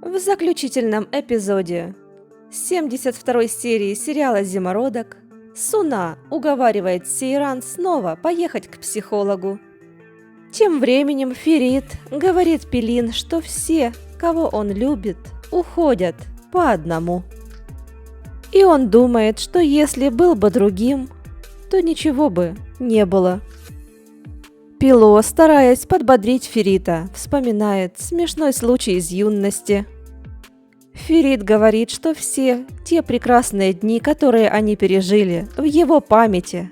В заключительном эпизоде 72-й серии сериала «Зимородок» Суна уговаривает Сейран снова поехать к психологу. Тем временем Ферит говорит Пелин, что все, кого он любит, уходят по одному. И он думает, что если был бы другим, то ничего бы не было. Пило, стараясь подбодрить Ферита, вспоминает смешной случай из юности. Ферит говорит, что все те прекрасные дни, которые они пережили, в его памяти.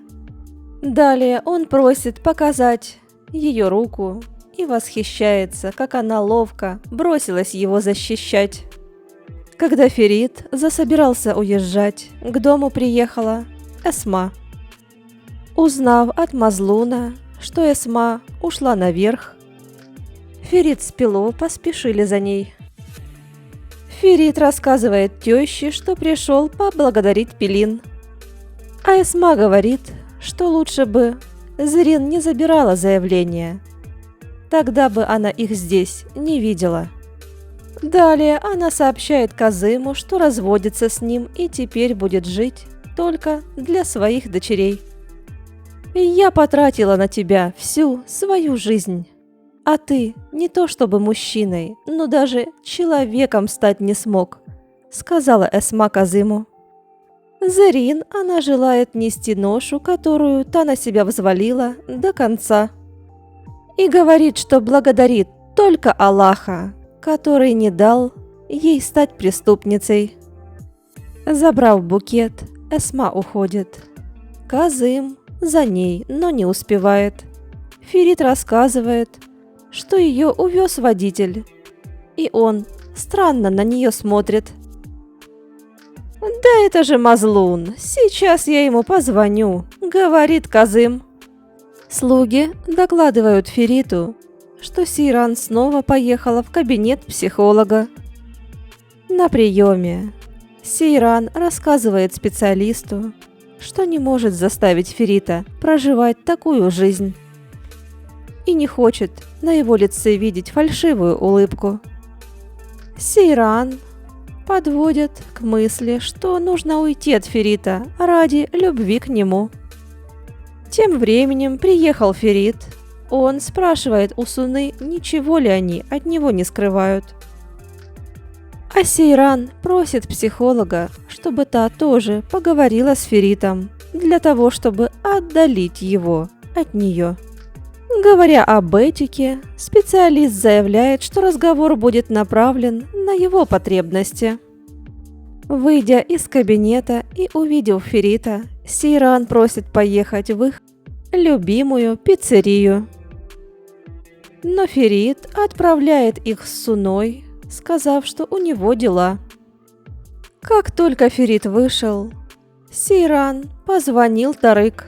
Далее он просит показать ее руку и восхищается, как она ловко бросилась его защищать. Когда Ферит засобирался уезжать, к дому приехала Эсма. Узнав от Мазлуна, что Эсма ушла наверх, Ферит с Пило поспешили за ней. Ферит рассказывает тёще, что пришел поблагодарить Пелин. А Эсма говорит, что лучше бы Зрин не забирала заявление. Тогда бы она их здесь не видела. Далее она сообщает Казыму, что разводится с ним и теперь будет жить только для своих дочерей. «Я потратила на тебя всю свою жизнь, а ты не то чтобы мужчиной, но даже человеком стать не смог», — сказала Эсма Казыму. Зрин она желает нести ношу, которую та на себя взвалила, до конца. И говорит, что благодарит только Аллаха, который не дал ей стать преступницей. Забрав букет, Эсма уходит. Казым за ней, но не успевает. Ферит рассказывает, что ее увез водитель, и он странно на нее смотрит. «Да это же Мазлун, сейчас я ему позвоню», — говорит Казым. Слуги докладывают Фериту, что Сейран снова поехала в кабинет психолога. На приеме Сейран рассказывает специалисту, что не может заставить Ферита проживать такую жизнь и не хочет на его лице видеть фальшивую улыбку. Сейран подводит к мысли, что нужно уйти от Ферита ради любви к нему. Тем временем приехал Ферит. Он спрашивает у Суны, ничего ли они от него не скрывают. А Сейран просит психолога, чтобы та тоже поговорила с Феритом, для того, чтобы отдалить его от нее. Говоря об этике, специалист заявляет, что разговор будет направлен на его потребности. Выйдя из кабинета и увидев Ферита, Сейран просит поехать в их любимую пиццерию. Но Ферит отправляет их с Суной, сказав, что у него дела. Как только Ферит вышел, Сейран позвонил Тарык.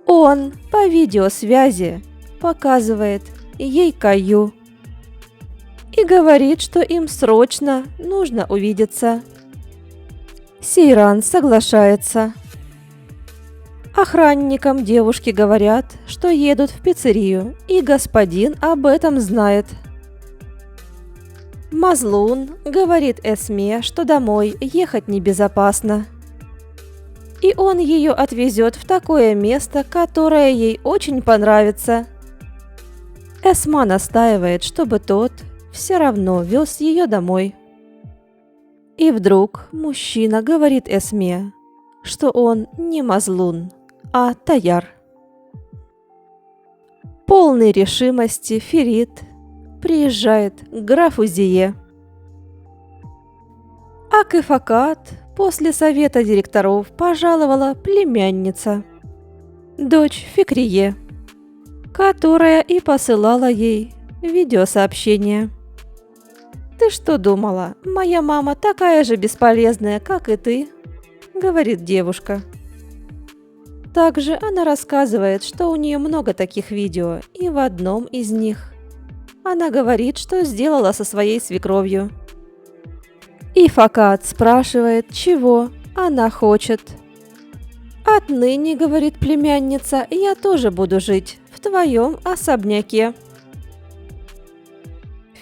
Он по видеосвязи показывает ей Каю и говорит, что им срочно нужно увидеться. Сейран соглашается. Охранникам девушки говорят, что едут в пиццерию, и господин об этом знает. Мазлун говорит Эсме, что домой ехать небезопасно, и он ее отвезет в такое место, которое ей очень понравится. Эсма настаивает, чтобы тот все равно вез ее домой. И вдруг мужчина говорит Эсме, что он не Мазлун, а Таяр. Полной решимости Ферит приезжает к графу Зие. А к Ифакат после совета директоров пожаловала племянница, дочь Фикрие, которая и посылала ей видеосообщение. «Ты что думала, моя мама такая же бесполезная, как и ты?» — говорит девушка. Также она рассказывает, что у нее много таких видео, и в одном из них она говорит, что сделала со своей свекровью. И Факат спрашивает, чего она хочет. «Отныне, — говорит племянница, — я тоже буду жить в твоем особняке».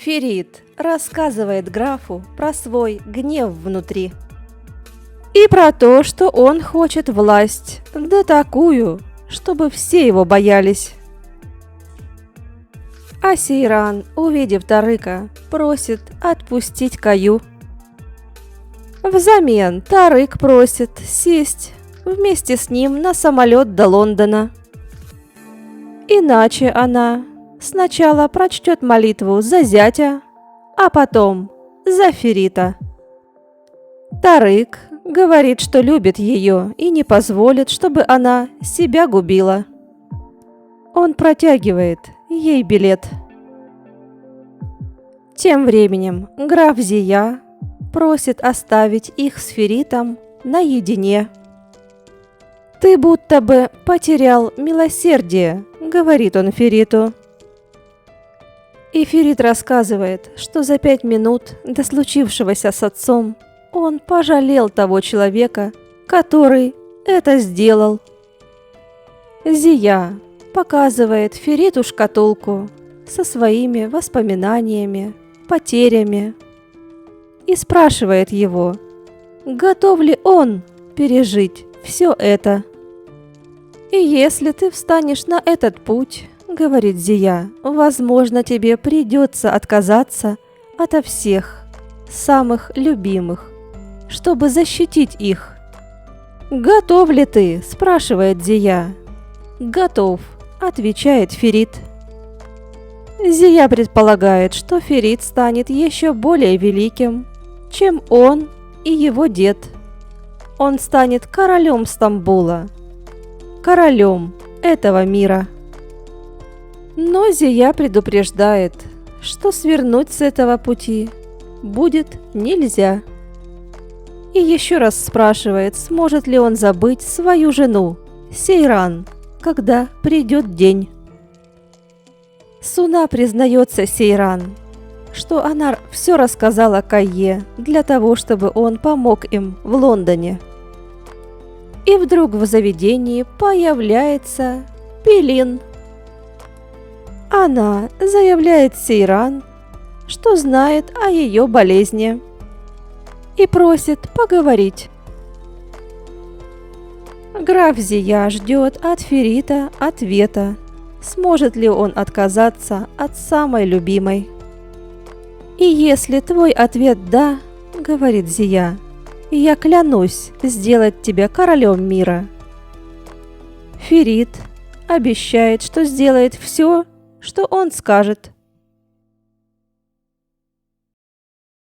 Ферит рассказывает графу про свой гнев внутри. И про то, что он хочет власть, да такую, чтобы все его боялись. А Сейран, увидев Тарыка, просит отпустить Каю. Взамен Тарык просит сесть вместе с ним на самолет до Лондона. Иначе она сначала прочтет молитву за зятя, а потом за Ферита. Тарык говорит, что любит ее и не позволит, чтобы она себя губила. Он протягивает ей билет. Тем временем граф Зия просит оставить их с Феритом наедине. «Ты будто бы потерял милосердие», — говорит он Фериту. И Ферит рассказывает, что за 5 минут до случившегося с отцом он пожалел того человека, который это сделал. Зия показывает Фериту шкатулку со своими воспоминаниями, потерями и спрашивает его, готов ли он пережить все это. «И если ты встанешь на этот путь, — говорит Зия, — возможно, тебе придется отказаться ото всех самых любимых, чтобы защитить их. Готов ли ты? — спрашивает Зия. Готов, — отвечает Ферит. Зия предполагает, что Ферит станет еще более великим, чем он и его дед. Он станет королем Стамбула, королем этого мира. Но Зия предупреждает, что свернуть с этого пути будет нельзя. И еще раз спрашивает, сможет ли он забыть свою жену, Сейран, когда придет день. Суна признается Сейран, что она все рассказала Кайе для того, чтобы он помог им в Лондоне. И вдруг в заведении появляется Пелин. Она заявляет Сейран, что знает о ее болезни, и просит поговорить. Граф Зия ждет от Ферита ответа, сможет ли он отказаться от самой любимой. «И если твой ответ «да», — говорит Зия, — я клянусь сделать тебя королем мира». Ферит обещает, что сделает все, что он скажет.